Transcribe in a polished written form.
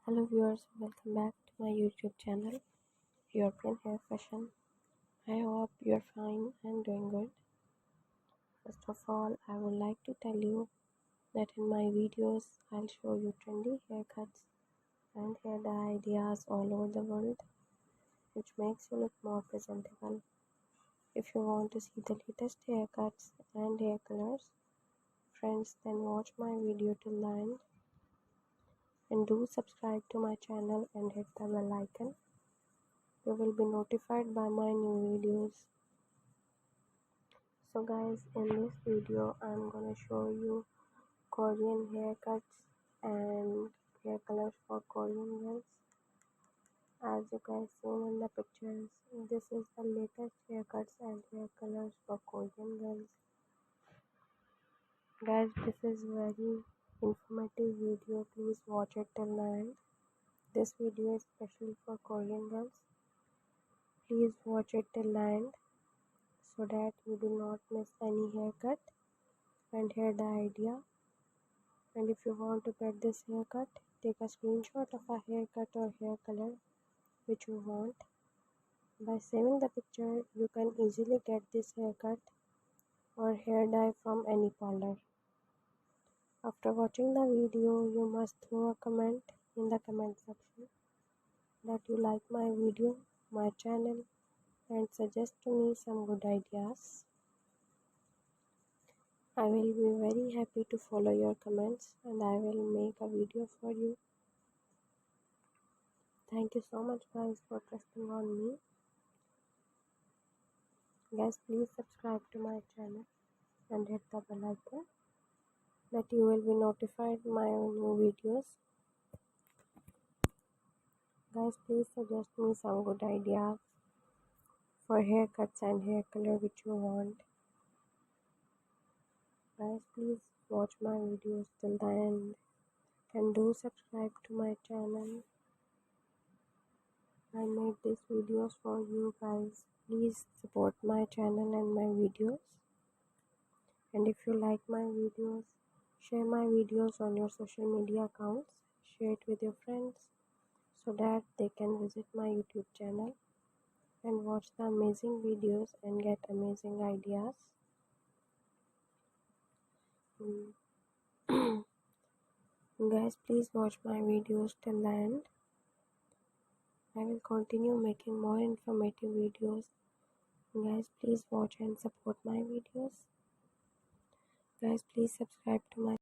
Hello viewers, welcome back to my YouTube channel, European Hair Fashion. I hope you're fine and doing good. First of all, I would like to tell you that in my videos, I'll show you trendy haircuts and hair dye ideas all over the world, which makes you look more presentable. If you want to see the latest haircuts and hair colors, friends, then watch my video till the end. And do subscribe to my channel and hit the bell icon. You will be notified by my new videos. So guys, in this video I'm gonna show you Korean haircuts and hair colors for Korean girls. As you guys seen in the pictures, this is the latest haircuts and hair colors for Korean girls. Guys, this is very informative video. Please watch it till the end. This video is specially for Korean girls. Please watch it till the end so that you do not miss any haircut and hair dye idea. And if you want to get this haircut, take a screenshot of a haircut or hair color which you want. By saving the picture, you can easily get this haircut or hair dye from any parlor. After watching the video, you must throw a comment in the comment section that you like my video, my channel, and suggest to me some good ideas. I will be very happy to follow your comments and I will make a video for you. Thank you so much guys for trusting on me. Guys, please subscribe to my channel and hit the bell icon that you will be notified my new videos. Guys, please suggest me some good ideas for haircuts and hair color which you want. Guys, please watch my videos till the end and do subscribe to my channel. I made these videos for you guys. Please support my channel and my videos. And if you like my videos, share my videos on your social media accounts. Share it with your friends so that they can visit my YouTube channel and watch the amazing videos and get amazing ideas. Guys, please watch my videos till the end. I will continue making more informative videos. Guys, please watch and support my videos. Guys, please subscribe to my